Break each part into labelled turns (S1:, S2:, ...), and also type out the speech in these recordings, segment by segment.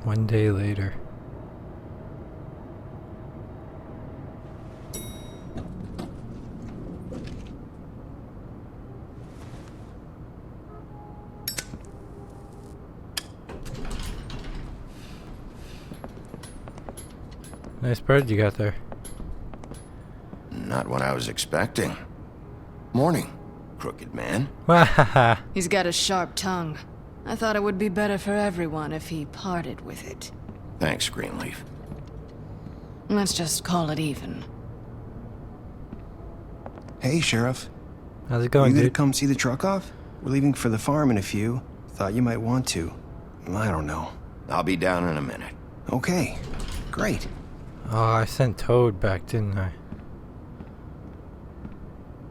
S1: One day later. Nice bird you got there.
S2: Not what I was expecting. Morning, crooked man.
S1: Wahaha.
S3: He's got a sharp tongue. I thought it would be better for everyone if he parted with it.
S2: Thanks, Greenleaf.
S3: Let's just call it even.
S4: Hey, Sheriff.
S1: How's it going,
S4: You gonna
S1: dude?
S4: come see the truck off? We're leaving for the farm in a few. Thought you might want to. I don't know.
S2: I'll be down in a minute.
S4: Okay, great.
S1: Oh, I sent Toad back, didn't I?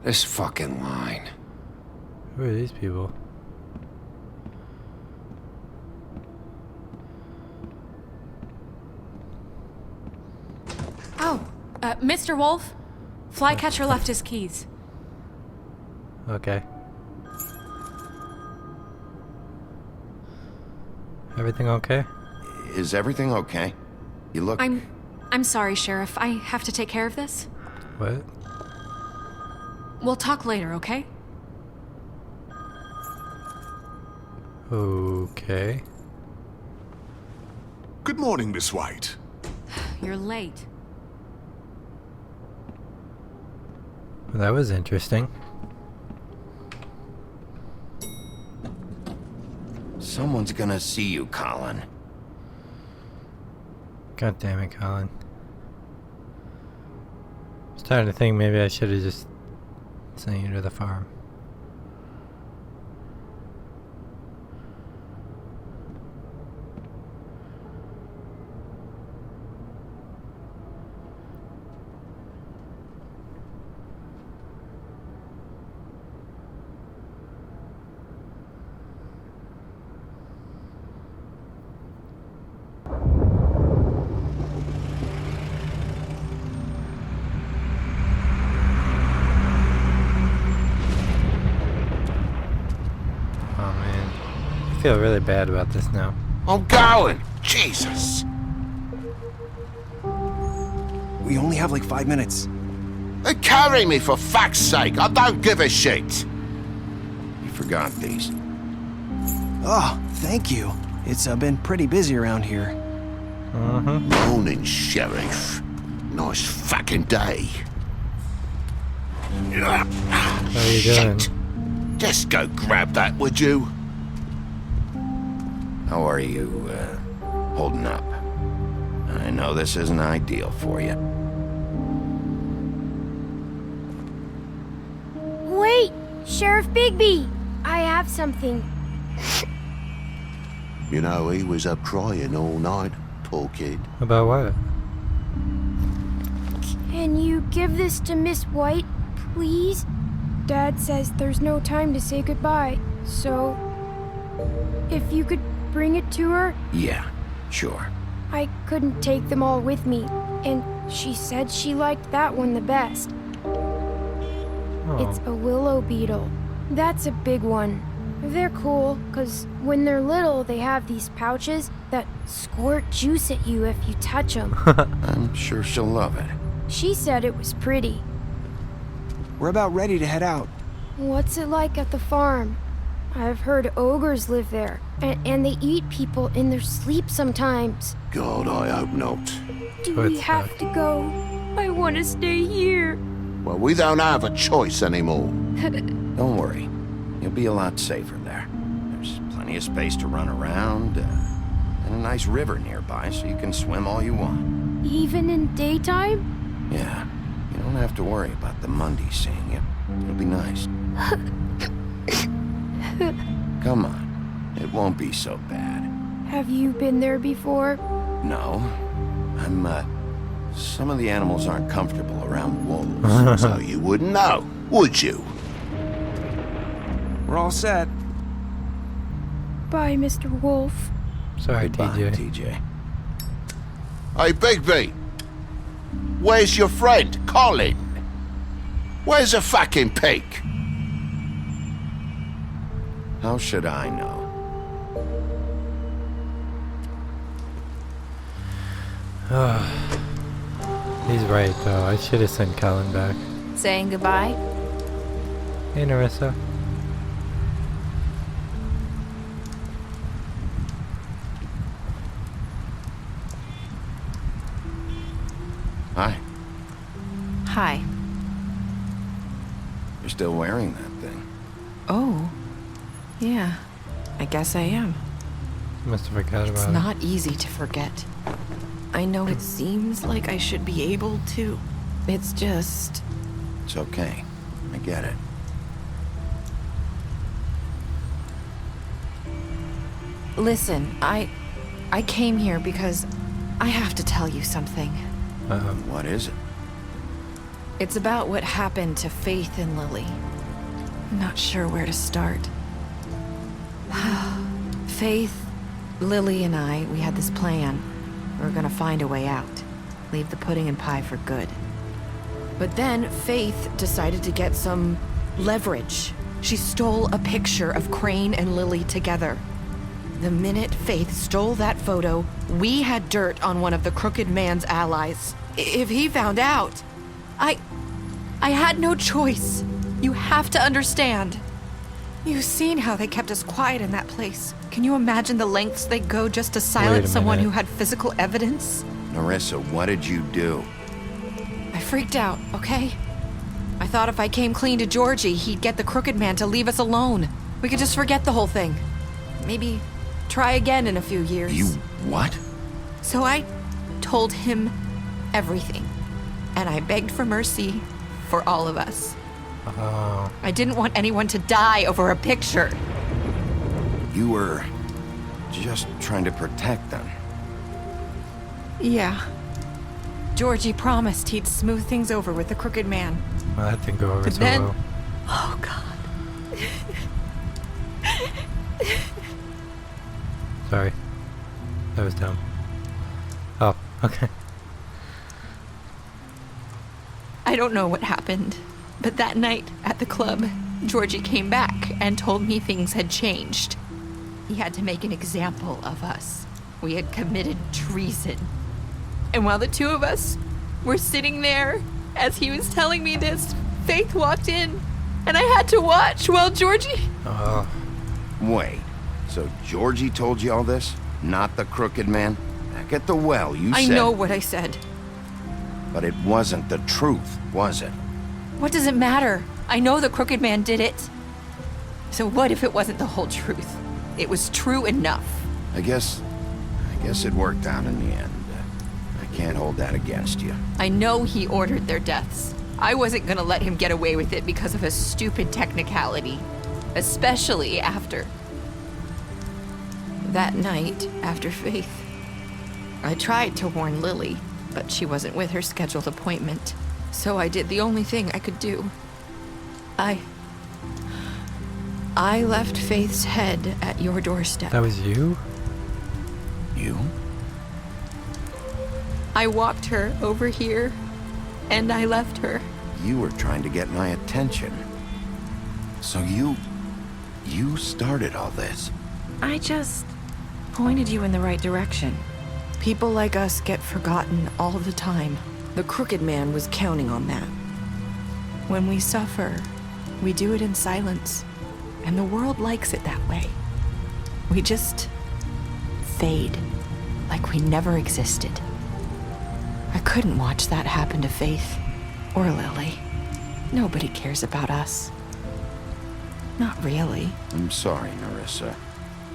S2: This fucking line.
S1: Who are these people?
S5: Oh, Mr. Wolf? Flycatcher left his keys.
S1: Okay. Everything okay?
S2: Is everything okay? You look...
S5: I'm sorry, Sheriff. I have to take care of this.
S1: What?
S5: We'll talk later, okay?
S1: Okay.
S6: Good morning, Miss White.
S5: You're late.
S1: Well, that was interesting.
S2: Someone's gonna see you, Colin.
S1: God damn it, Colin. I was starting to think maybe I should have just sent you to the farm. I feel really bad about this now.
S2: I'm going! Jesus!
S4: We only have like 5 minutes.
S2: Carry me, for fuck's sake! I don't give a shit! You forgot these.
S4: Oh, thank you. It's been pretty busy around here.
S2: Morning, Sheriff. Nice fucking day.
S1: How are you doing?
S2: Just go grab that, would you? How are you, holding up? I know this isn't ideal for you.
S7: Wait! Sheriff Bigby! I have something.
S8: You know, he was up crying all night, poor kid.
S1: About what?
S7: Can you give this to Miss White, please? Dad says there's no time to say goodbye, so... if you could bring it to her?
S2: Yeah, sure.
S7: I couldn't take them all with me, and she said she liked that one the best.
S1: Oh.
S7: It's a willow beetle. That's a big one. They're cool, 'cause when they're little, they have these pouches that squirt juice at you if you touch them.
S2: I'm sure she'll love it.
S7: She said it was pretty.
S4: We're about ready to head out.
S7: What's it like at the farm? I've heard ogres live there, and they eat people in their sleep sometimes.
S8: God, I hope not.
S7: Do
S1: What's
S7: we have
S1: that?
S7: to go? I want to stay here.
S8: Well, we don't have a choice anymore.
S2: Don't worry. You'll be a lot safer there. There's plenty of space to run around, and a nice river nearby so you can swim all you want.
S7: Even in daytime?
S2: Yeah, you don't have to worry about the Mundy seeing you. It'll be nice. Come on. It won't be so bad.
S7: Have you been there before?
S2: No. Some of the animals aren't comfortable around wolves.
S8: So you wouldn't know, would you?
S4: We're all set.
S7: Bye, Mr. Wolf.
S1: Sorry,
S2: Goodbye,
S1: TJ.
S2: TJ.
S8: Hey, Bigby. Where's your friend, Colin? Where's the fucking pig?
S2: How should I know?
S1: He's right, though. I should have sent Colin back.
S5: Saying goodbye?
S1: Hey, Narissa.
S2: Hi.
S6: Hi.
S2: You're still wearing that thing.
S6: Oh. Yeah. I guess I am.
S1: Must have forgot
S6: It's
S1: about
S6: not easy to forget. I know it seems like I should be able to. It's just...
S2: It's okay. I get it.
S6: Listen, I came here because I have to tell you something.
S1: it. Uh-oh.
S2: What is it?
S6: It's about what happened to Faith and Lily. I'm not sure where to start. Faith, Lily, and I, we had this plan. We were gonna find a way out. Leave the pudding and pie for good. But then Faith decided to get some leverage. She stole a picture of Crane and Lily together. The minute Faith stole that photo, we had dirt on one of the crooked man's allies. If he found out, I had no choice. You have to understand. You've seen how they kept us quiet in that place. Can you imagine the lengths they go just to silence someone who had physical evidence?
S2: Narissa, what did you do?
S6: I freaked out, okay? I thought if I came clean to Georgie, he'd get the crooked man to leave us alone. We could just forget the whole thing. Maybe try again in a few years.
S2: You what?
S6: So I told him everything. And I begged for mercy for all of us.
S1: Oh.
S6: I didn't want anyone to die over a picture.
S2: You were just trying to protect them.
S6: Yeah. Georgie promised he'd smooth things over with the crooked man.
S1: Well, that didn't go over
S6: But
S1: so
S6: then...
S1: well.
S6: Oh, God.
S1: Sorry. That was dumb. Oh, okay.
S6: I don't know what happened, but that night at the club, Georgie came back and told me things had changed. He had to make an example of us. We had committed treason. And while the two of us were sitting there, as he was telling me this, Faith walked in, and I had to watch while Georgie...
S1: Oh.
S2: Wait, so Georgie told you all this? Not the crooked man? Back at the well, you said...
S6: I know what I said.
S2: But it wasn't the truth, was it?
S6: What does it matter? I know the crooked man did it. So what if it wasn't the whole truth? It was true enough.
S2: I guess it worked out in the end. I can't hold that against you.
S6: I know he ordered their deaths. I wasn't gonna let him get away with it because of a stupid technicality. Especially after... that night, after Faith. I tried to warn Lily, but she wasn't with her scheduled appointment. So I did the only thing I could do. I left Faith's head at your doorstep.
S1: That was you?
S2: You?
S6: I walked her over here, and I left her.
S2: You were trying to get my attention. So you started all this.
S6: I just pointed you in the right direction. People like us get forgotten all the time. The crooked man was counting on that. When we suffer, we do it in silence, and the world likes it that way. We just fade, like we never existed. I couldn't watch that happen to Faith or Lily. Nobody cares about us. Not really.
S2: I'm sorry, Narissa.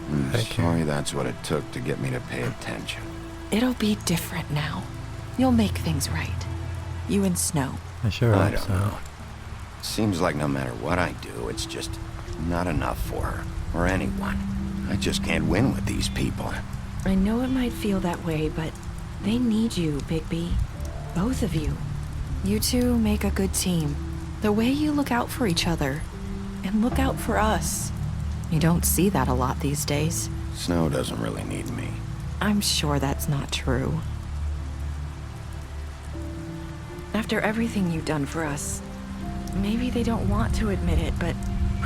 S2: I'm
S1: Thank you.
S2: sorry that's what it took to get me to pay attention.
S6: It'll be different now. You'll make things right. You and Snow.
S1: I sure
S2: I
S1: hope
S2: don't
S1: so.
S2: know. Seems like no matter what I do, it's just not enough for her, or anyone. I just can't win with these people.
S6: I know it might feel that way, but they need you, Bigby. Both of you. You two make a good team. The way you look out for each other, and look out for us. You don't see that a lot these days.
S2: Snow doesn't really need me.
S6: I'm sure that's not true. After everything you've done for us, maybe they don't want to admit it, but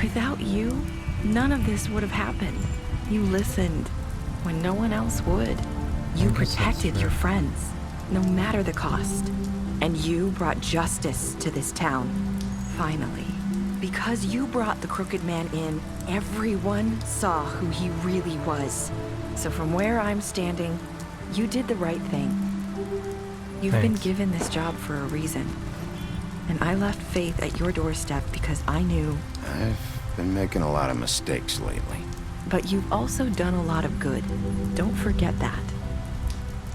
S6: without you, none of this would have happened. You listened when no one else would. You
S1: I guess that's
S6: protected your
S1: fair.
S6: friends. no matter the cost. And you brought justice to this town. Finally. Because you brought the Crooked Man in, everyone saw who he really was. So from where I'm standing, you did the right thing. You've been
S1: Thanks.
S6: given this job for a reason. And I left Faith at your doorstep because I knew.
S2: I've been making a lot of mistakes lately.
S6: But you've also done a lot of good. Don't forget that.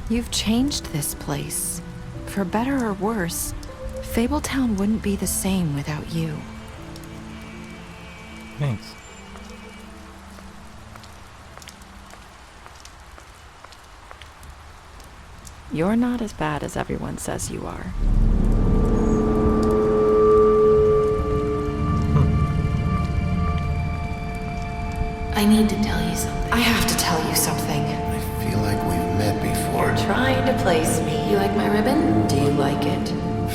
S6: You've changed this place. For better or worse, Fabletown wouldn't be the same without you.
S1: Thanks.
S6: You're not as bad as everyone says you are.
S9: I need to tell you something.
S6: I have to tell you something.
S2: I feel like we've met before.
S9: You're trying to place me. You like my ribbon? Do you like it?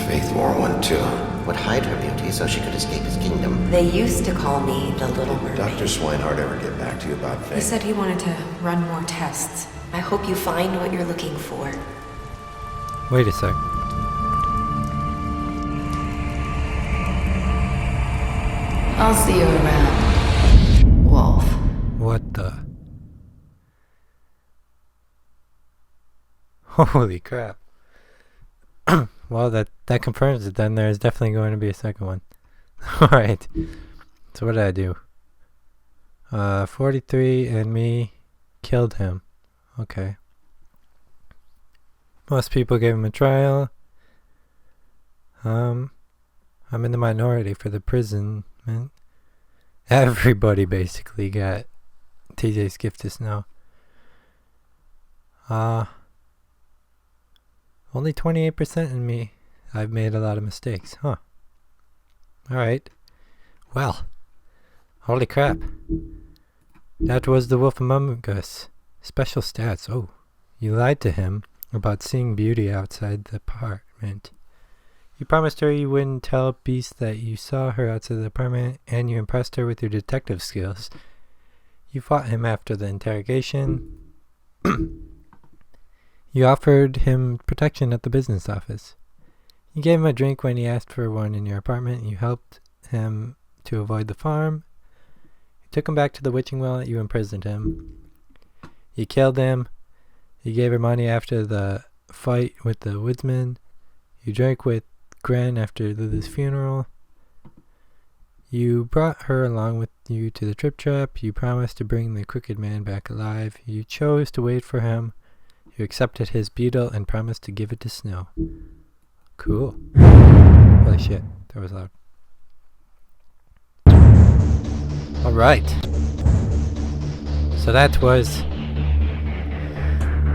S2: Faith wore one too.
S10: Would hide her beauty so she could escape his kingdom.
S9: They used to call me the Little Mermaid.
S2: Dr. Swinehart ever get back to you about Faith?
S9: He said he wanted to run more tests. I hope you find what you're looking for.
S1: Wait a sec.
S9: I'll see you around, Wolf.
S1: What the? Holy crap. Well, that confirms it then. There's definitely going to be a second one. Alright. So what did I do? 43 and me killed him. Okay. Most people gave him a trial. I'm in the minority for the imprisonment. Everybody basically got TJ's gift to snow. Only 28% in me. I've made a lot of mistakes, huh? Alright. Well. Holy crap. That was the Wolf Among Us. Special stats. Oh. You lied to him about seeing beauty outside the apartment. You promised her you wouldn't tell Beast that you saw her outside the apartment, and you impressed her with your detective skills. You fought him after the interrogation. You offered him protection at the business office. You gave him a drink when he asked for one in your apartment. You helped him to avoid the farm. You took him back to the witching well. You imprisoned him. You killed him. You gave her money after the fight with the woodsman. You drank with Gren after Lily's funeral. You brought her along with you to the trip trap. You promised to bring the Crooked Man back alive. You chose to wait for him. You accepted his beetle and promised to give it to Snow. Cool. Holy shit, that was loud. Alright. So that was...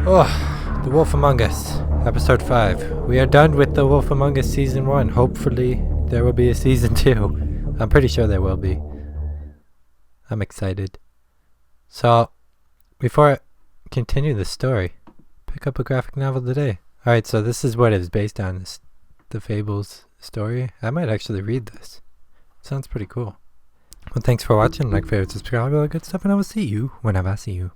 S1: The Wolf Among Us, Episode 5. We are done with The Wolf Among Us Season 1. Hopefully there will be a Season 2. I'm pretty sure there will be. I'm excited. So, before I continue the story, pick up a graphic novel today. Alright, so this is what it is based on, the Fables story. I might actually read this. Sounds pretty cool. Well, thanks for watching. Like, favorite, subscribe, all that good stuff, and I will see you whenever I see you.